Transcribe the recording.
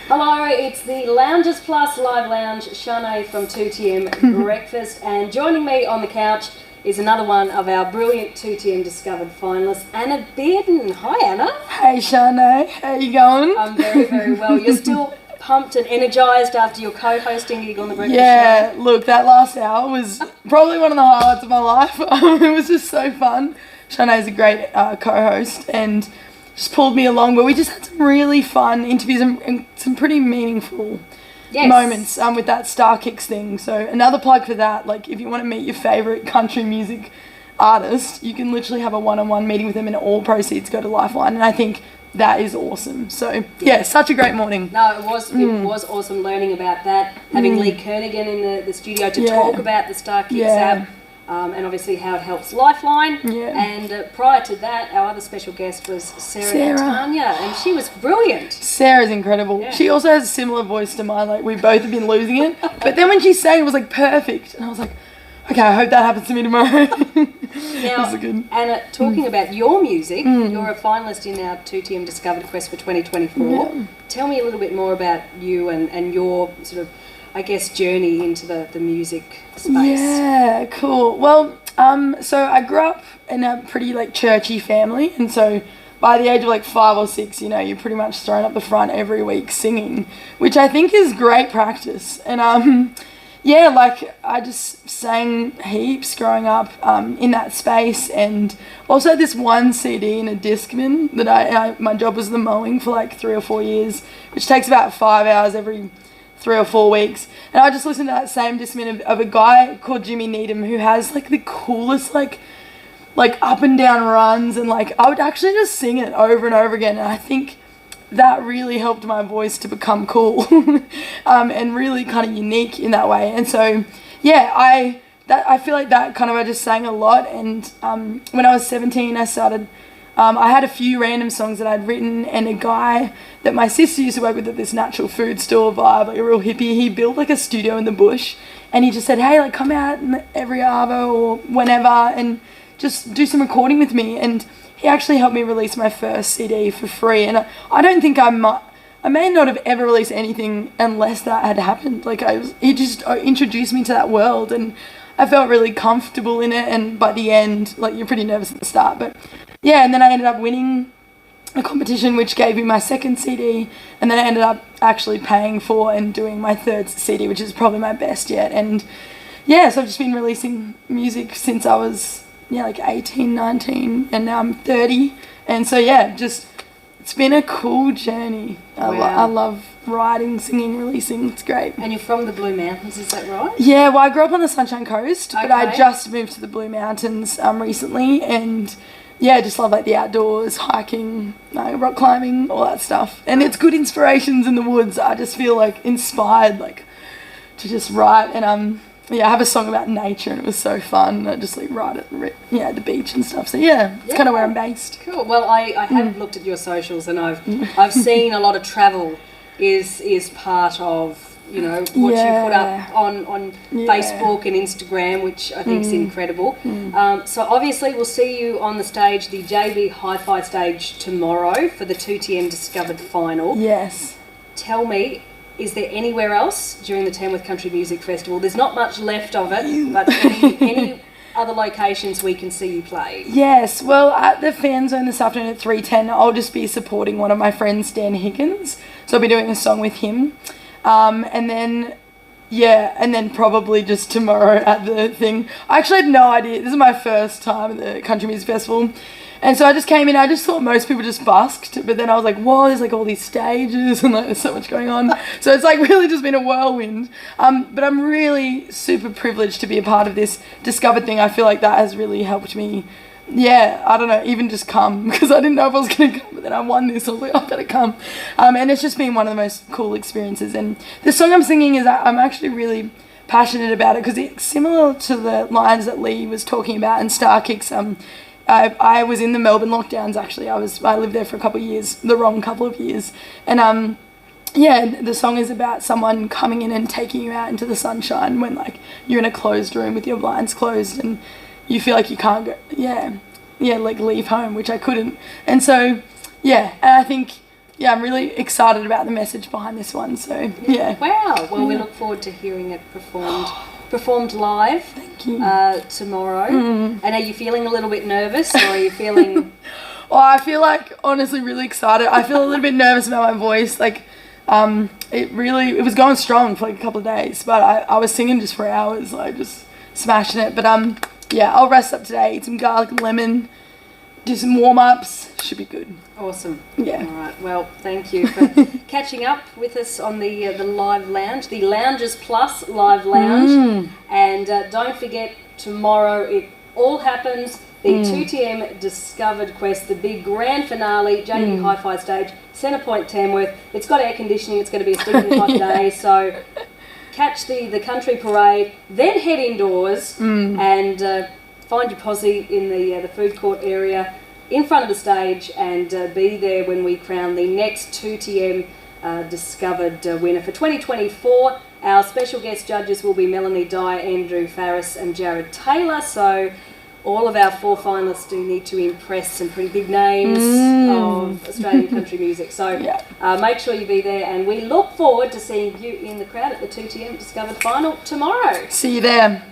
Hello, it's the Loungers Plus Live Lounge, Sharnae from 2TM Breakfast, and joining me on the couch is another one of our brilliant 2TM Discovered finalists, Anna Bearden. Hi, Anna. Hey, Sharnae. How you going? I'm very, very well. You're still pumped and energised after your co-hosting gig on the Breakfast Show? Yeah, look, that last hour was probably one of the highlights of my life. It was just so fun. Sharnae's a great co-host and just pulled me along, but we just had some really fun interviews and some pretty meaningful moments with that Star Kicks thing. So another plug for that, like if you want to meet your favourite country music artist, you can literally have a one-on-one meeting with them and all proceeds go to Lifeline, and I think that is awesome. So yeah, such a great morning. No, it was awesome learning about that, having Lee Kernigan in the studio to talk about the Star Kicks app. And obviously how it helps Lifeline. Yeah. And prior to that, our other special guest was Sarah. Tanya, and she was brilliant. Sarah's incredible. Yeah. She also has a similar voice to mine. Like, we both have been losing it. But then when she sang, it was like perfect. And I was like, okay, I hope that happens to me tomorrow. Now, Anna, talking about your music, you're a finalist in our 2TM Discovered Quest for 2024. Yeah. Tell me a little bit more about you and your sort of, I guess, journey into the music space. Yeah, cool. Well, so I grew up in a pretty churchy family, and so by the age of 5 or 6, you're pretty much thrown up the front every week singing, which I think is great practice. And I just sang heaps growing up in that space, and also this one CD in a Discman that my job was the mowing for 3 or 4 years, which takes about 5 hours every 3 or 4 weeks, and I just listened to that same discman of a guy called Jimmy Needham who has the coolest up and down runs, and I would actually just sing it over and over again, and I think that really helped my voice to become cool and really kind of unique in that way. And so I feel like that kind of I just sang a lot, and when I was 17 I started I had a few random songs that I'd written, and a guy that my sister used to work with at this natural food store vibe, a real hippie, he built a studio in the bush, and he just said, hey, come out every Arvo or whenever and just do some recording with me. And he actually helped me release my first CD for free, and I don't think I may not have ever released anything unless that had happened. He just introduced me to that world, and I felt really comfortable in it, and by the end, you're pretty nervous at the start, but yeah, and then I ended up winning a competition which gave me my second CD, and then I ended up actually paying for and doing my third CD, which is probably my best yet. And yeah, so I've just been releasing music since I was 18, 19, and now I'm 30, and so it's been a cool journey. I love writing, singing, releasing. It's great. And you're from the Blue Mountains, is that right? Yeah, well, I grew up on the Sunshine Coast, but I just moved to the Blue Mountains recently, and I just love the outdoors, hiking, rock climbing, all that stuff. And it's good inspirations in the woods. I just feel inspired to just write. And I have a song about nature, and it was so fun. I just write at the beach and stuff. So it's kind of where I'm based. Cool. Well, I have looked at your socials, and I've seen a lot of travel is part of what you put up on Facebook and Instagram, which I think is incredible. So obviously we'll see you on the stage, the JB Hi-Fi stage tomorrow for the 2TM Discovered final. Yes. Tell me, is there anywhere else during the Tamworth Country Music Festival? There's not much left of it, but any other locations we can see you play? Yes, well, at the Fan Zone this afternoon at 3:10, I'll just be supporting one of my friends, Dan Higgins. So I'll be doing a song with him. And then probably just tomorrow at the thing. I actually had no idea. This is my first time at the Country Music Festival. And so I just came in, I just thought most people just busked, but then I was like, whoa, there's all these stages and there's so much going on. So it's really just been a whirlwind. But I'm really super privileged to be a part of this Discovered thing. I feel like that has really helped me. Yeah, I don't know, even just come, because I didn't know if I was going to come, but then I won this, so I was like, I better come. And it's just been one of the most cool experiences. And the song I'm singing is, I'm actually really passionate about it, because it's similar to the lines that Lee was talking about in Star Kicks. I was in the Melbourne lockdowns, actually. I lived there for a couple of years, the wrong couple of years. And the song is about someone coming in and taking you out into the sunshine when you're in a closed room with your blinds closed, and you feel like you can't go, leave home, which I couldn't. And so, and I think yeah, I'm really excited about the message behind this one. So yeah. Wow. Well, we look forward to hearing it performed live. Thank you. Tomorrow. And are you feeling a little bit nervous, or are you feeling? Oh, I feel like honestly really excited. I feel a little bit nervous about my voice. Like, it was going strong for like a couple of days, but I was singing just for hours, like just smashing it. But yeah, I'll rest up today, eat some garlic and lemon, do some warm-ups. Should be good. Awesome. Yeah. All right. Well, thank you for catching up with us on the live lounge, the Loungers Plus live lounge. And don't forget, tomorrow it all happens. The 2TM Discovered Quest, the big grand finale, JB Hi-Fi stage, Centrepoint Tamworth. It's got air conditioning. It's going to be a stinking hot day, so catch the country parade, then head indoors and find your posse in the food court area in front of the stage, and be there when we crown the next 2TM Discovered winner for 2024. Our special guest judges will be Melanie Dye, Andrew Farris and Jared Taylor. So all of our 4 finalists do need to impress some pretty big names of Australian country music. So make sure you be there, and we look forward to seeing you in the crowd at the 2TM Discovered Final tomorrow. See you there.